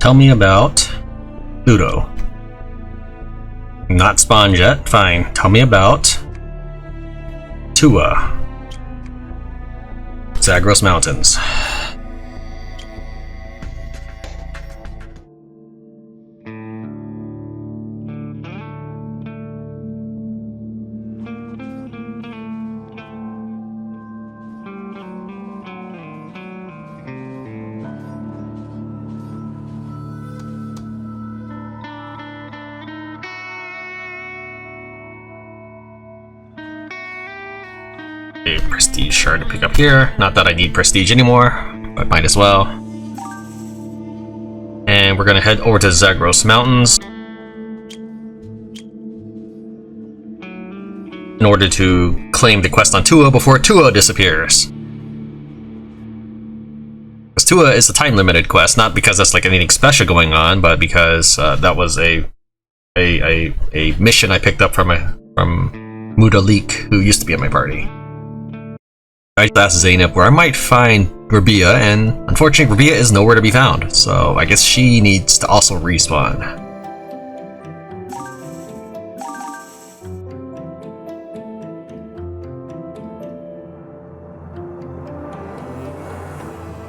Tell me about Pluto. Not spawned yet. Fine. Tell me about Tua. Zagros Mountains. A prestige shard to pick up here. Not that I need prestige anymore, but might as well. And we're gonna head over to Zagros Mountains in order to claim the quest on Tua before Tua disappears. Because Tua is a time-limited quest, not because that's like anything special going on, but because that was a mission I picked up from Mudalik, who used to be in my party. I asked Zainab where I might find Rabia, and unfortunately Rabia is nowhere to be found, so I guess she needs to also respawn.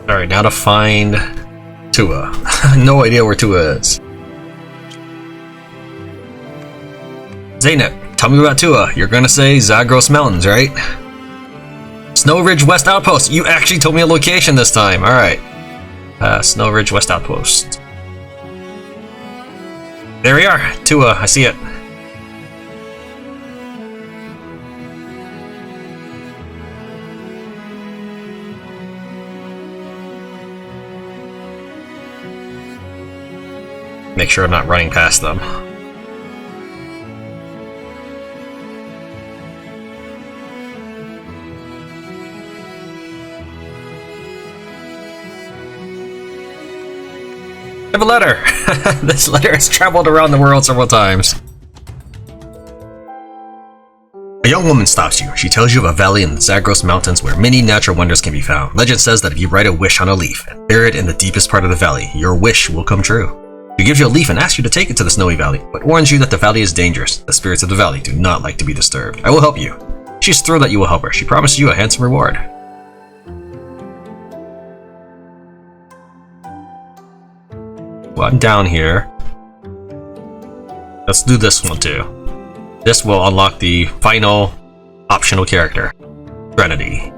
Alright, now to find Tua. No idea where Tua is. Zainab, tell me about Tua. You're gonna say Zagros Mountains, right? Snow Ridge West Outpost. You actually told me a location this time. Alright. Snow Ridge West Outpost. There we are. Tua. I see it. Make sure I'm not running past them. I have a letter! This letter has traveled around the world several times. A young woman stops you. She tells you of a valley in the Zagros Mountains where many natural wonders can be found. Legend says that if you write a wish on a leaf and bury it in the deepest part of the valley, your wish will come true. She gives you a leaf and asks you to take it to the snowy valley, but warns you that the valley is dangerous. The spirits of the valley do not like to be disturbed. I will help you. She's thrilled that you will help her. She promises you a handsome reward. Well, I'm down here. Let's do this one too. This will unlock the final optional character, Threnody.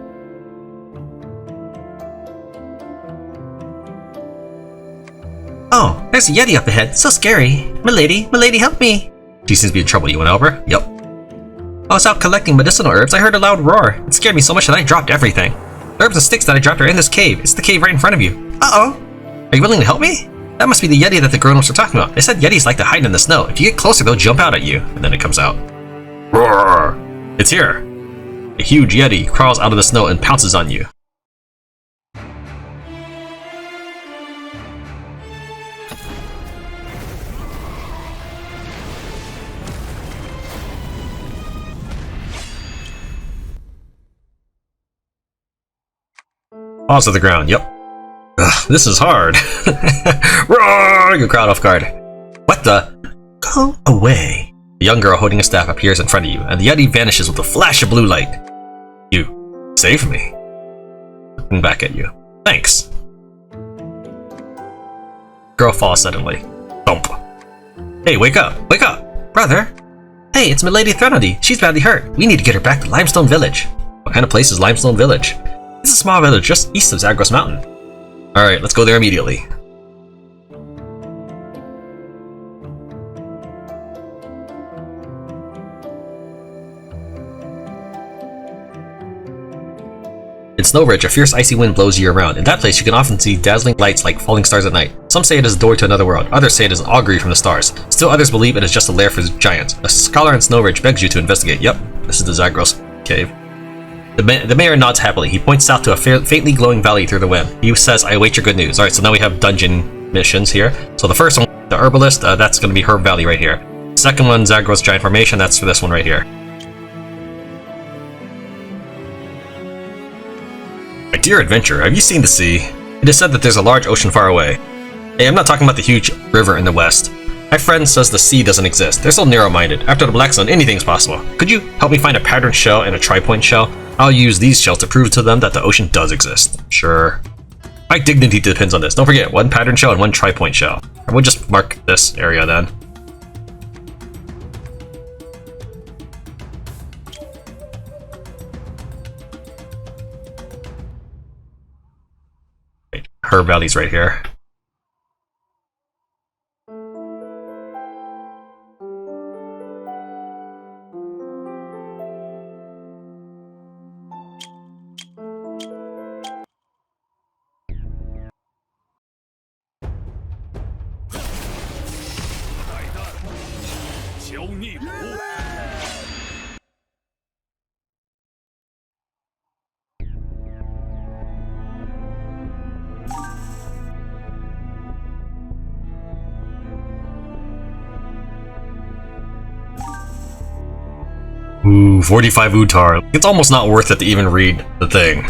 Oh, there's a Yeti up ahead. So scary. Milady, help me. She seems to be in trouble. You want to help her? Yep. I was out collecting medicinal herbs. I heard a loud roar. It scared me so much that I dropped everything. The herbs and sticks that I dropped are in this cave. It's the cave right in front of you. Uh-oh. Are you willing to help me? That must be the Yeti that the grown-ups were talking about. They said Yetis like to hide in the snow. If you get closer, they'll jump out at you. And then it comes out. Roar! It's here. A huge Yeti crawls out of the snow and pounces on you. Falls to the ground. Yep. Ugh, this is hard. Roar! You crowd off guard. What the? Go away. A young girl holding a staff appears in front of you, and the Yeti vanishes with a flash of blue light. You saved me. Looking back at you. Thanks. Girl falls suddenly. Thump. Hey, wake up! Wake up! Brother! Hey, it's Milady Threnody. She's badly hurt. We need to get her back to Limestone Village. What kind of place is Limestone Village? It's a small village just east of Zagros Mountain. Alright, let's go there immediately. In Snow Ridge, a fierce icy wind blows you around. In that place, you can often see dazzling lights like falling stars at night. Some say it is a door to another world, others say it is an augury from the stars. Still others believe it is just a lair for giants. A scholar in Snow Ridge begs you to investigate. Yep, this is the Zagros cave. The mayor nods happily. He points south to a faintly glowing valley through the wind. He says, I await your good news. Alright, so now we have dungeon missions here. So the first one, the herbalist, that's going to be Herb Valley right here. Second one, Zagros Giant Formation, that's for this one right here. My dear adventurer, have you seen the sea? It is said that there's a large ocean far away. Hey, I'm not talking about the huge river in the west. My friend says the sea doesn't exist. They're so narrow-minded. After the Black Zone, anything's possible. Could you help me find a pattern shell and a tri-point shell? I'll use these shells to prove to them that the ocean does exist. Sure. My dignity depends on this. Don't forget, 1 pattern shell and 1 tri-point shell. And we'll just mark this area then. Wait, her valley's right here. Ooh, 45 Utar. It's almost not worth it to even read the thing.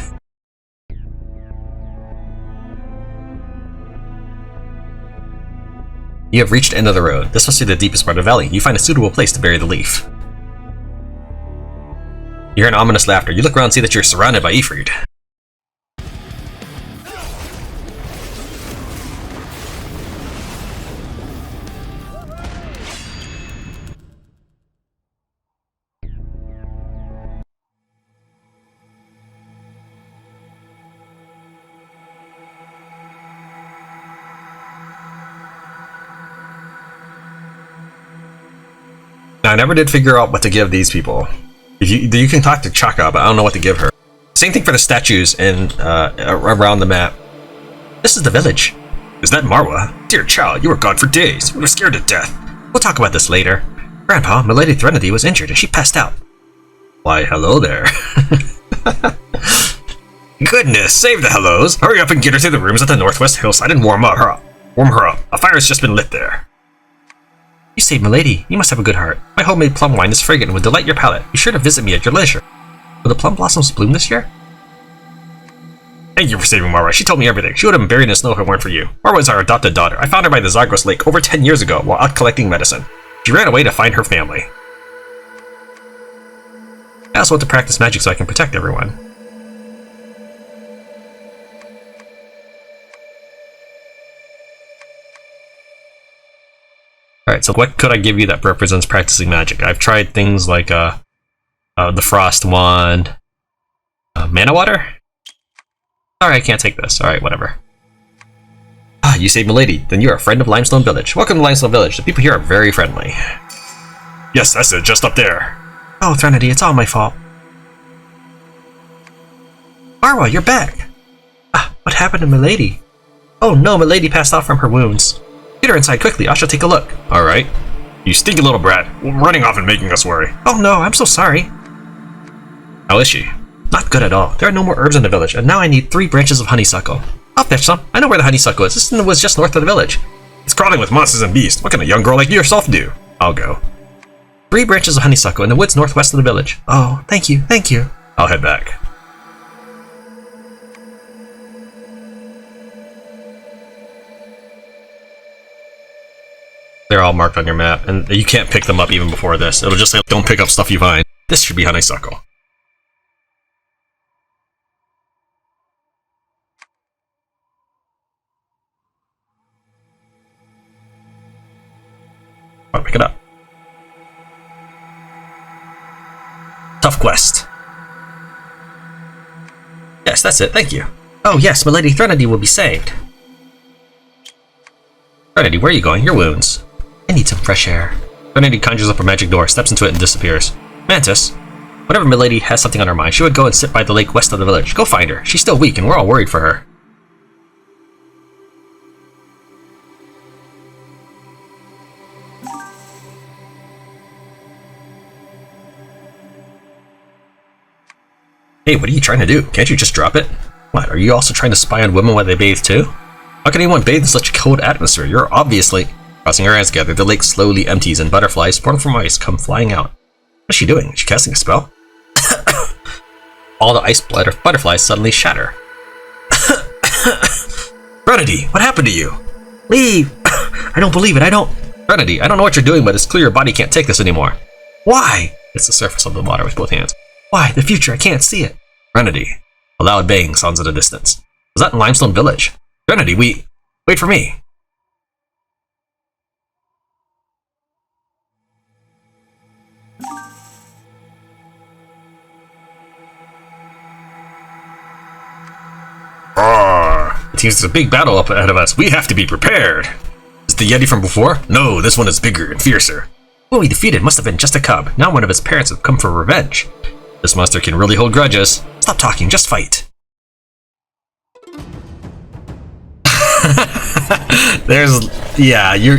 You have reached the end of the road. This must be the deepest part of the valley. You find a suitable place to bury the leaf. You hear an ominous laughter. You look around and see that you're surrounded by Ifrit. Now, I never did figure out what to give these people. You can talk to Chaka, but I don't know what to give her. Same thing for the statues and around the map. This is the village. Is that Marwa? Dear child, you were gone for days. We were scared to death. We'll talk about this later. Grandpa, Milady Threnody was injured and she passed out. Why, hello there. Goodness, save the hellos. Hurry up and get her to the rooms at the northwest hillside and warm her up. A fire's just been lit there. You saved Milady. You must have a good heart. My homemade plum wine is fragrant and would delight your palate. Be sure to visit me at your leisure. Will the plum blossoms bloom this year? Thank you for saving Marwa. She told me everything. She would have been buried in the snow if it weren't for you. Marwa is our adopted daughter. I found her by the Zagros Lake over 10 years ago while out collecting medicine. She ran away to find her family. I also want to practice magic so I can protect everyone. Alright, so what could I give you that represents practicing magic? I've tried things like the Frost Wand, Mana Water? Alright, I can't take this. Alright, whatever. Ah, you saved Milady. Then you're a friend of Limestone Village. Welcome to Limestone Village. The people here are very friendly. Yes, that's it, just up there. Oh, Threnody, it's all my fault. Marwa, you're back! Ah, what happened to Milady? Oh no, Milady passed out from her wounds. Get her inside quickly, I shall take a look. Alright. You stinky little brat, running off and making us worry. Oh no, I'm so sorry. How is she? Not good at all. There are no more herbs in the village, and now I need 3 branches of honeysuckle. I'll fetch some. I know where the honeysuckle is. This was just north of the village. It's crawling with monsters and beasts. What can a young girl like yourself do? I'll go. 3 branches of honeysuckle in the woods northwest of the village. Oh, thank you, thank you. I'll head back. They're all marked on your map, and you can't pick them up even before this. It'll just say, don't pick up stuff you find. This should be honeysuckle. I'll pick it up. Tough quest. Yes, that's it, thank you. Oh yes, Milady Threnody will be saved. Threnody, where are you going? Your wounds. I need some fresh air. Threnody conjures up a magic door, steps into it, and disappears. Mantis, whenever Milady has something on her mind, she would go and sit by the lake west of the village. Go find her. She's still weak, and we're all worried for her. Hey, what are you trying to do? Can't you just drop it? What, are you also trying to spy on women while they bathe too? How can anyone bathe in such a cold atmosphere? You're obviously... Crossing her hands together, the lake slowly empties and butterflies born from ice come flying out. What is she doing? Is she casting a spell? All the ice butterflies suddenly shatter. Threnody, what happened to you? Leave! I don't believe it, I don't... Threnody, I don't know what you're doing, but it's clear your body can't take this anymore. Why? It's the surface of the water with both hands. Why? The future, I can't see it. Threnody. A loud bang sounds at a distance. Is that in Limestone Village? Threnody, wait for me. It seems there's a big battle up ahead of us. We have to be prepared. Is the Yeti from before? No, this one is bigger and fiercer. Who we defeated must have been just a cub. Now one of his parents have come for revenge. This monster can really hold grudges. Stop talking, just fight. Yeah, you're...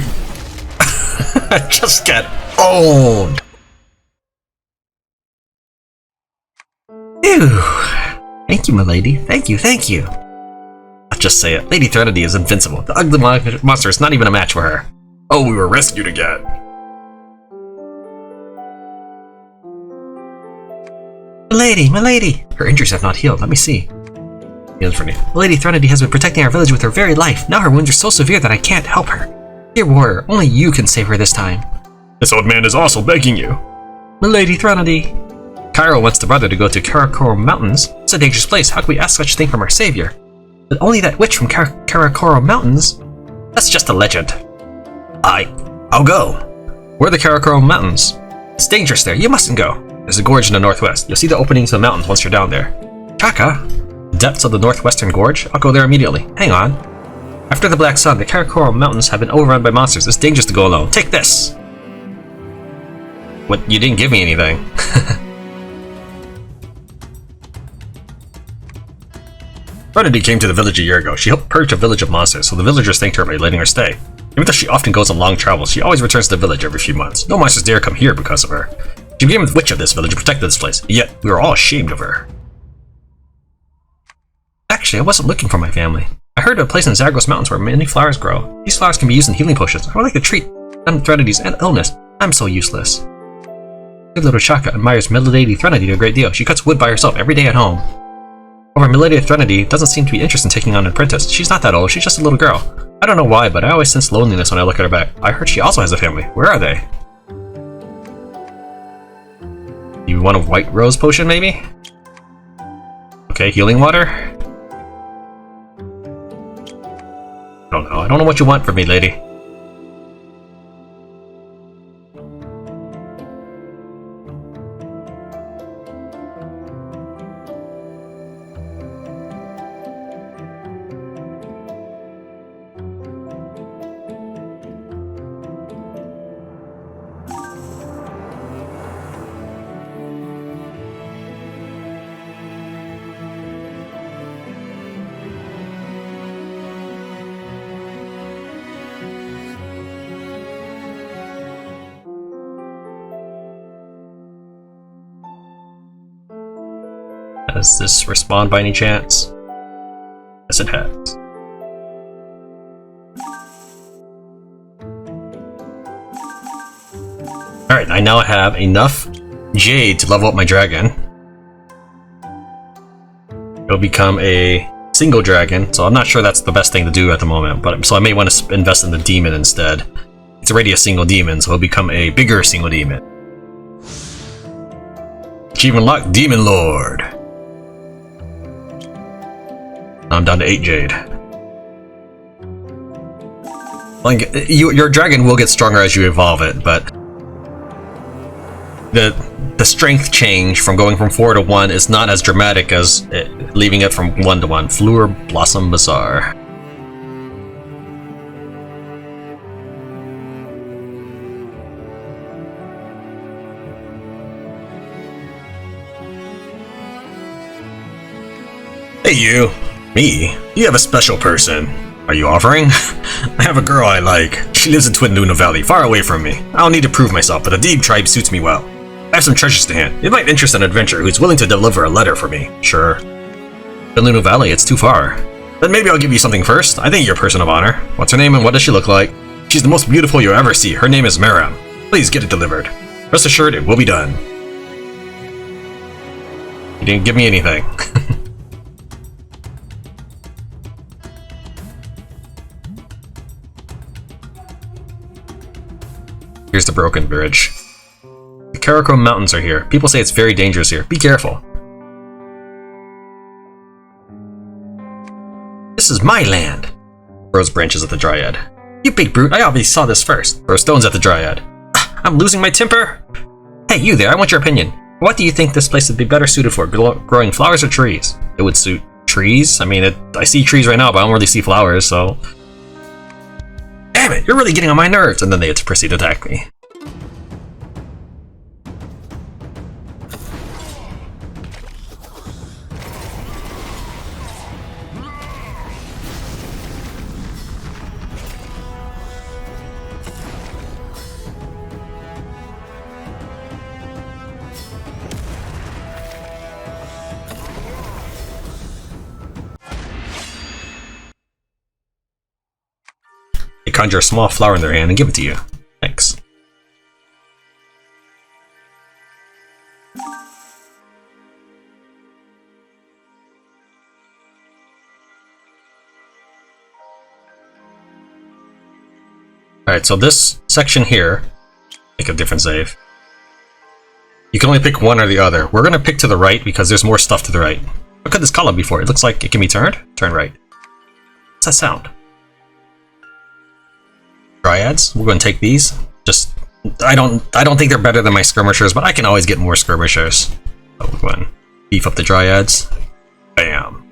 just get owned. Ew. Thank you, milady. Thank you. I'll just say it. Lady Threnody is invincible. The ugly monster is not even a match for her. Oh, we were rescued again. Milady! Her injuries have not healed. Let me see. Lady Threnody has been protecting our village with her very life. Now her wounds are so severe that I can't help her. Dear warrior, only you can save her this time. This old man is also begging you. Milady Threnody. Cairo wants the brother to go to Karakorum Mountains. It's a dangerous place. How can we ask such a thing from our savior? But only that witch from Karakorum Mountains? That's just a legend. I'll go. Where are the Karakorum Mountains? It's dangerous there. You mustn't go. There's a gorge in the northwest. You'll see the opening to the mountains once you're down there. Chaka? The depths of the northwestern gorge? I'll go there immediately. Hang on. After the Black Sun, the Karakorum Mountains have been overrun by monsters. It's dangerous to go alone. Take this! What? You didn't give me anything. Threnody came to the village a year ago. She helped purge a village of monsters, so the villagers thanked her by letting her stay. Even though she often goes on long travels, she always returns to the village every few months. No monsters dare come here because of her. She became the witch of this village and protected this place, yet we were all ashamed of her. Actually, I wasn't looking for my family. I heard of a place in Zagros Mountains where many flowers grow. These flowers can be used in healing potions. I would like to treat Threnody's illness. I'm so useless. Good little Chaka admires Milady Threnody a great deal. She cuts wood by herself every day at home. However, Milady Threnody doesn't seem to be interested in taking on an apprentice. She's not that old, she's just a little girl. I don't know why, but I always sense loneliness when I look at her back. I heard she also has a family. Where are they? You want a white rose potion, maybe? Okay, healing water? I don't know what you want from me, lady. Does this respond by any chance? Yes, it has. Alright, I now have enough jade to level up my dragon. It'll become a single dragon, so I'm not sure that's the best thing to do at the moment, but so I may want to invest in the demon instead. It's already a single demon, so it'll become a bigger single demon. Achievement unlocked, Demon Lord. I'm down to 8 jade. Like, your dragon will get stronger as you evolve it, but the strength change from going from 4 to 1 is not as dramatic as leaving it from 1 to 1. Fleur Blossom Bazaar. Hey you! Me? You have a special person. Are you offering? I have a girl I like. She lives in Twin Luna Valley, far away from me. I don't need to prove myself, but the Deeb tribe suits me well. I have some treasures to hand. It might interest an adventurer who's willing to deliver a letter for me. Sure. Twin Luna Valley, it's too far. Then maybe I'll give you something first. I think you're a person of honor. What's her name and what does she look like? She's the most beautiful you'll ever see. Her name is Maram. Please get it delivered. Rest assured, it will be done. You didn't give me anything. Here's the broken bridge. The Karakorum mountains are here. People say it's very dangerous here. Be careful. This is my land. Throws branches at the Dryad. You big brute, I obviously saw this first. Throw stones at the Dryad. I'm losing my temper. Hey, you there, I want your opinion. What do you think this place would be better suited for, growing flowers or trees? It would suit trees. I mean, I see trees right now, but I don't really see flowers, so... Damn it, you're really getting on my nerves! And then they proceed to attack me. They conjure a small flower in their hand and give it to you. Thanks. Alright, so this section here, make a different save. You can only pick one or the other. We're going to pick to the right because there's more stuff to the right. What could this column be for? It looks like it can be turned. Turn right. What's that sound? Dryads. We're going to take these. Just, I don't think they're better than my skirmishers, but I can always get more skirmishers. So we're going to beef up the Dryads. Bam.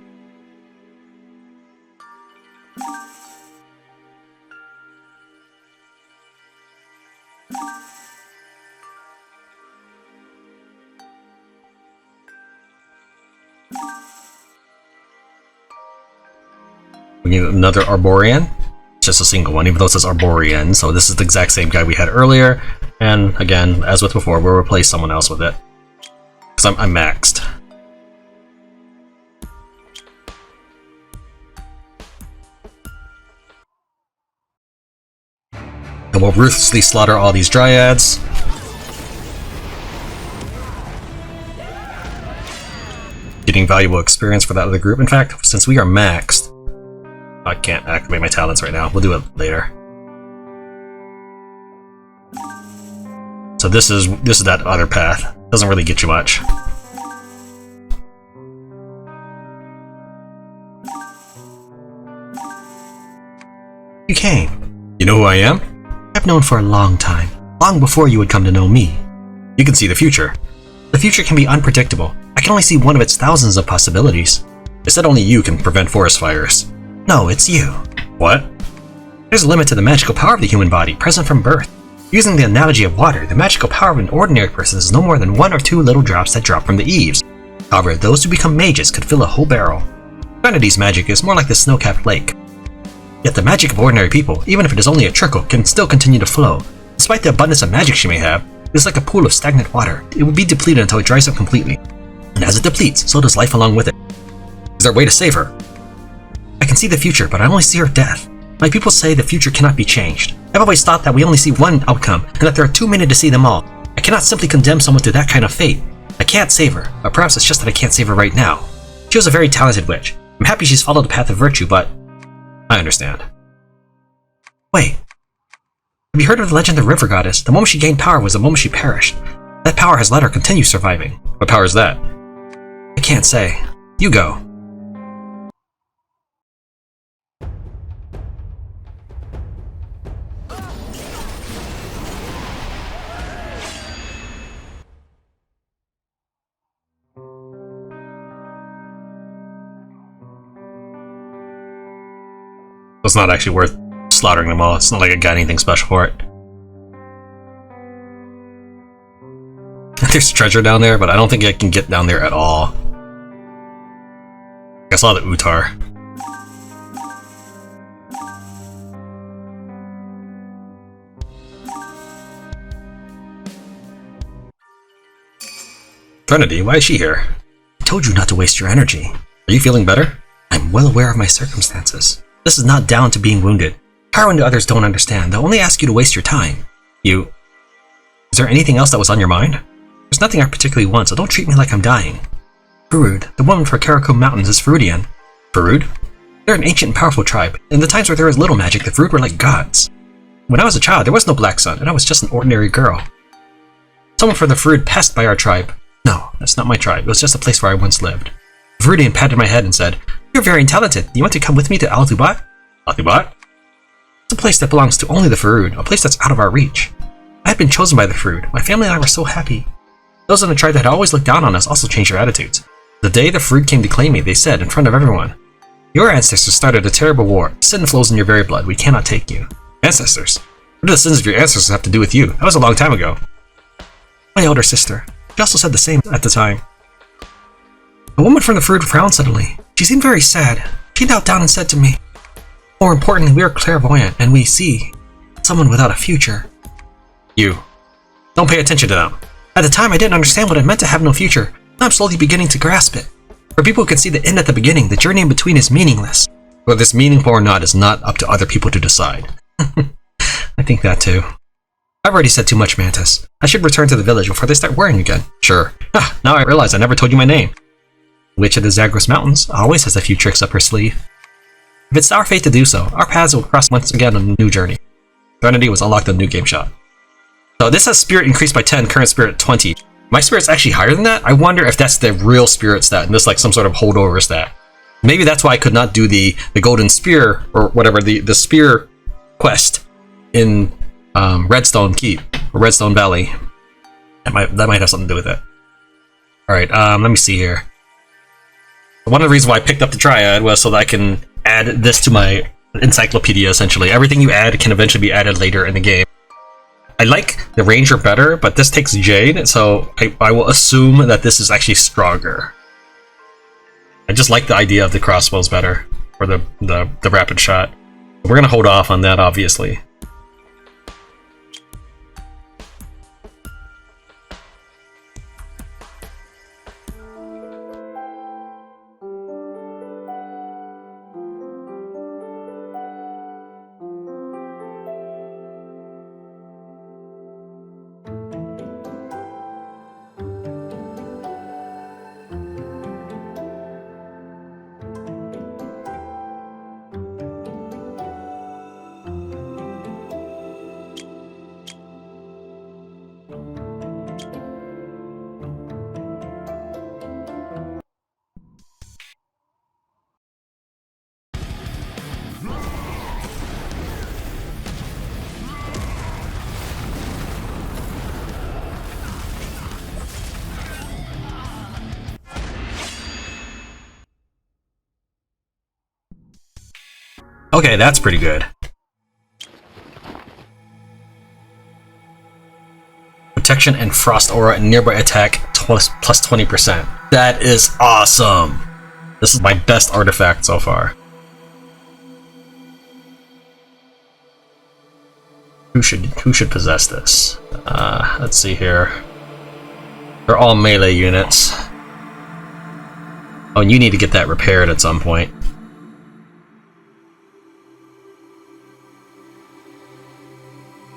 We need another Arborian. Just a single one, even though it says Arborian, so this is the exact same guy we had earlier, and again, as with before, we'll replace someone else with it. Because I'm maxed. And we'll ruthlessly slaughter all these Dryads. Getting valuable experience for that other group. In fact, since we are maxed, I can't activate my talents right now. We'll do it later. So this is that other path. Doesn't really get you much. You came. You know who I am? I've known for a long time. Long before you would come to know me. You can see the future. The future can be unpredictable. I can only see one of its thousands of possibilities. They said only you can prevent forest fires. No, it's you. What? There's a limit to the magical power of the human body, present from birth. Using the analogy of water, the magical power of an ordinary person is no more than 1 or 2 little drops that drop from the eaves. However, those who become mages could fill a whole barrel. Threnedy's magic is more like the snow-capped lake. Yet the magic of ordinary people, even if it is only a trickle, can still continue to flow. Despite the abundance of magic she may have, it is like a pool of stagnant water. It will be depleted until it dries up completely. And as it depletes, so does life along with it. Is there a way to save her? I can see the future, but I only see her death. My people say the future cannot be changed. I've always thought that we only see one outcome, and that there are too many to see them all. I cannot simply condemn someone to that kind of fate. I can't save her, or perhaps it's just that I can't save her right now. She was a very talented witch. I'm happy she's followed the path of virtue, but... I understand. Wait. Have you heard of the legend of the River Goddess? The moment she gained power was the moment she perished. That power has let her continue surviving. What power is that? I can't say. You go. It's not actually worth slaughtering them all. It's not like I got anything special for it. There's treasure down there, but I don't think I can get down there at all. I saw the Utar. Threnody, why is she here? I told you not to waste your energy. Are you feeling better? I'm well aware of my circumstances. This is not down to being wounded. Power into others don't understand. They'll only ask you to waste your time. Is there anything else that was on your mind? There's nothing I particularly want, so don't treat me like I'm dying. Farud, the woman for Karakorum Mountains is Farudian. Farud? They're an ancient and powerful tribe. In the times where there was little magic, the Farud were like gods. When I was a child, there was no black sun, and I was just an ordinary girl. Someone from the Threnody passed by our tribe. No, that's not my tribe. It was just a place where I once lived. Threnody patted my head and said, "You're very talented. Do you want to come with me to Altubat?" Altubat? It's a place that belongs to only the Threnody, a place that's out of our reach. I had been chosen by the Threnody. My family and I were so happy. Those in the tribe that had always looked down on us also changed their attitudes. The day the Threnody came to claim me, they said, in front of everyone, "Your ancestors started a terrible war. Sin flows in your very blood. We cannot take you." Ancestors? What do the sins of your ancestors have to do with you? That was a long time ago. My elder sister. She also said the same at the time. A woman from the Threnody frowned suddenly. She seemed very sad. She knelt down and said to me, "More importantly, we are clairvoyant, and we see someone without a future." You. Don't pay attention to them. At the time, I didn't understand what it meant to have no future. Now I'm slowly beginning to grasp it. For people who can see the end at the beginning, the journey in between is meaningless. Whether it's meaningful or not is not up to other people to decide. I think that too. I've already said too much, Mantis. I should return to the village before they start worrying again. Sure. Now I realize I never told you my name. Witch of the Zagros Mountains always has a few tricks up her sleeve. If it's our fate to do so, our paths will cross once again on a new journey. Threnody was unlocked in the new game shot. So this has spirit increased by 10, current spirit 20. My spirit's actually higher than that? I wonder if that's the real spirit stat and this like some sort of holdover stat. Maybe that's why I could not do the golden spear or whatever, the spear quest in Redstone Keep or Redstone Valley. That might have something to do with it. Alright, let me see here. One of the reasons why I picked up the Triad was so that I can add this to my encyclopedia, essentially. Everything you add can eventually be added later in the game. I like the Ranger better, but this takes Jade, so I will assume that this is actually stronger. I just like the idea of the crossbows better, or the rapid shot. We're gonna hold off on that, obviously. Okay, that's pretty good. Protection and Frost Aura and nearby attack plus 20%. That is awesome! This is my best artifact so far. Who should possess this? Let's see here. They're all melee units. Oh, and you need to get that repaired at some point.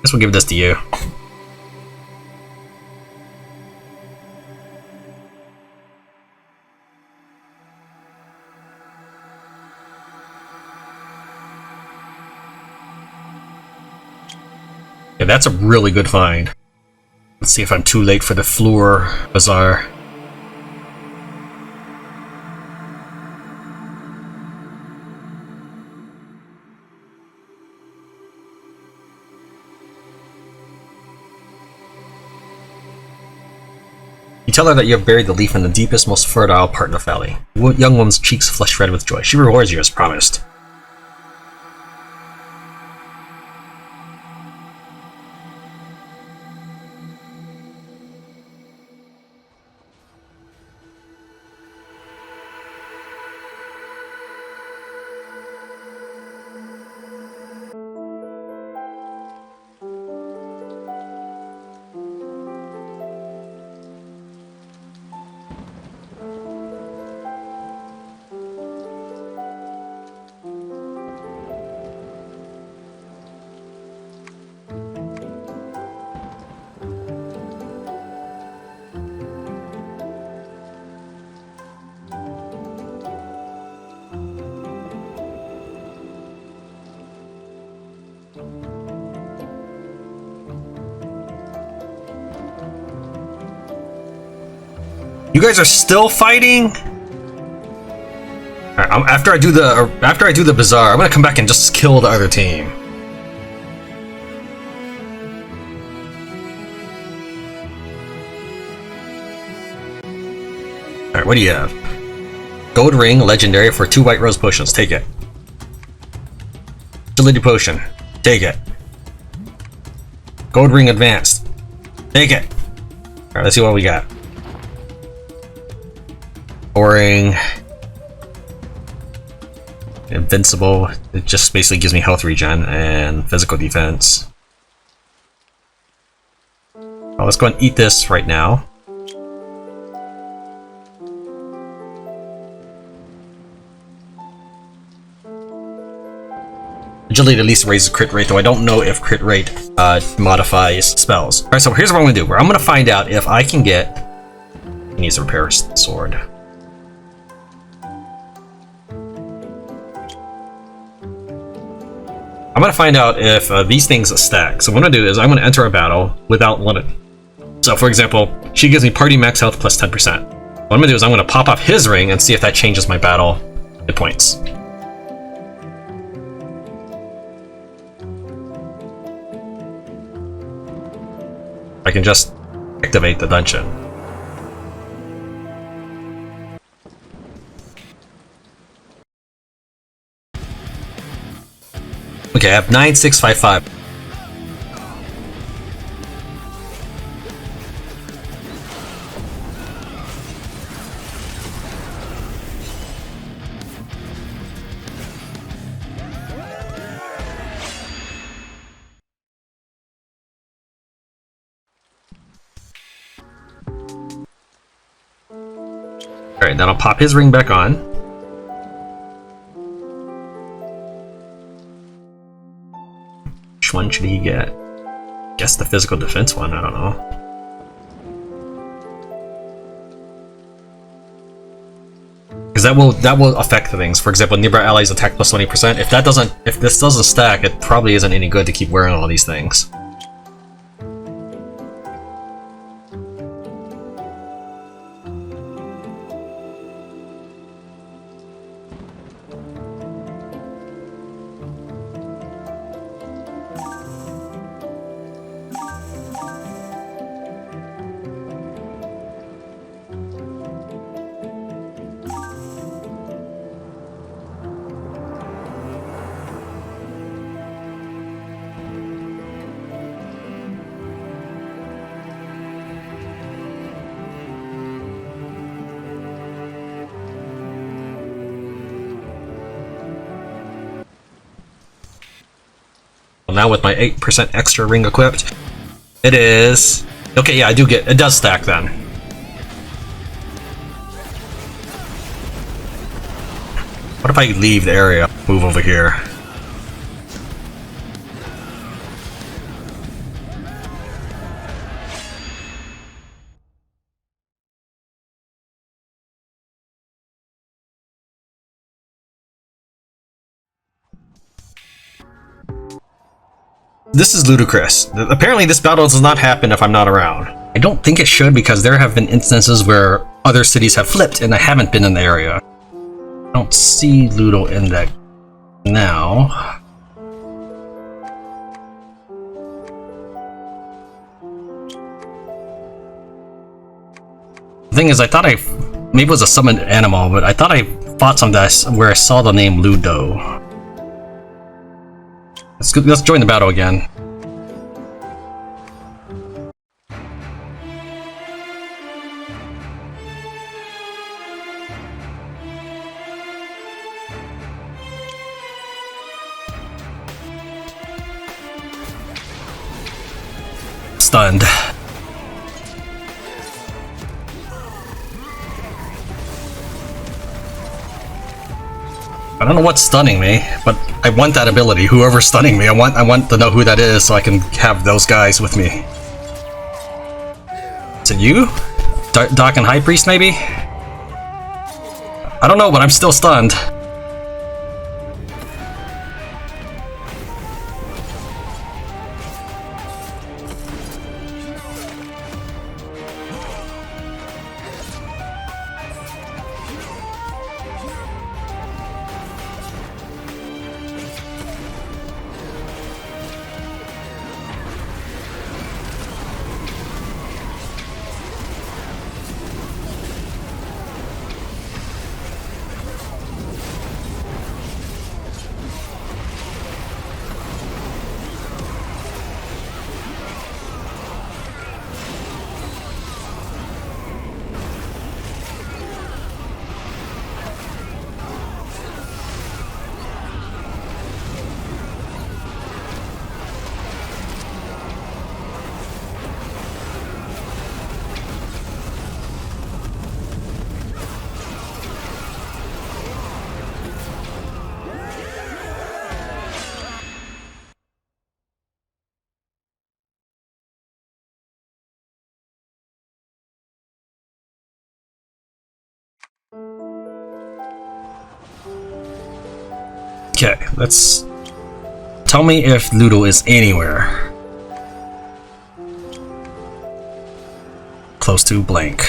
Guess we'll give this to you. Yeah, that's a really good find. Let's see if I'm too late for the Floor Bazaar. You tell her that you have buried the leaf in the deepest, most fertile part of the valley. The young woman's cheeks flush red with joy. She rewards you as promised. You guys are still fighting? Alright, after I do the bazaar, I'm gonna come back and just kill the other team. Alright, what do you have? Gold ring, legendary for 2 white rose potions. Take it. Agility potion. Take it. Gold ring advanced. Take it. Alright, let's see what we got. Boring. Invincible. It just basically gives me health regen and physical defense. Oh, let's go and eat this right now. Agility at least raises crit rate, though I don't know if crit rate modifies spells. Alright, so here's what I'm gonna do. I'm gonna find out if I can get... He needs to repair his sword. I'm gonna find out if these things stack. So what I'm gonna do is I'm gonna enter a battle without limit. So for example, she gives me party max health plus 10%. What I'm gonna do is I'm gonna pop off his ring and see if that changes my battle hit points. I can just activate the dungeon. Okay, I have 9655. Alright, then I'll pop his ring back on. Which one should he get? Guess the physical defense one, I don't know. Because that will affect things. For example, nearby allies attack plus 20%. If this doesn't stack, it probably isn't any good to keep wearing all these things. Now with my 8% extra ring equipped, it is... Okay, yeah, it does stack then. What if I leave the area, move over here? This is ludicrous. Apparently this battle does not happen if I'm not around. I don't think it should because there have been instances where other cities have flipped and I haven't been in the area. I don't see Ludo in that now. The thing is, I thought maybe it was a summoned animal, but I thought I fought some where I saw the name Ludo. Let's join the battle again. Stunned. I don't know what's stunning me, but I want that ability. Whoever's stunning me, I want to know who that is so I can have those guys with me. Is it you? Doc and High Priest, maybe? I don't know, but I'm still stunned. Okay, let's... Tell me if Ludo is anywhere. Close to blank.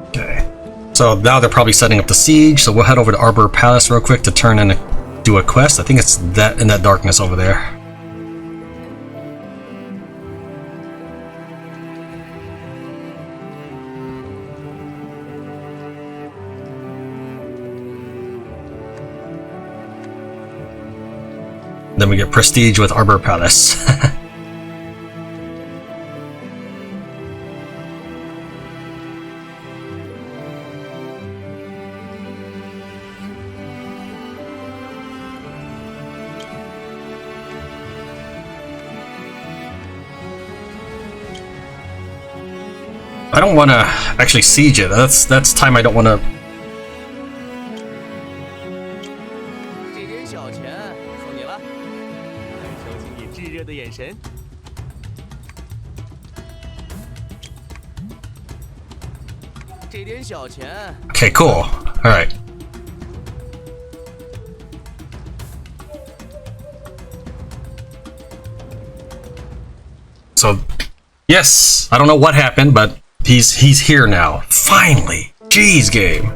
Okay, so now they're probably setting up the siege, so we'll head over to Arbor Palace real quick to turn in do a quest. I think it's that in that darkness over there. Then we get prestige with Arbor Palace. I don't want to actually siege it. That's time I don't want to. Okay, cool. All right. So, yes, I don't know what happened, but he's here now. Finally. Jeez, game.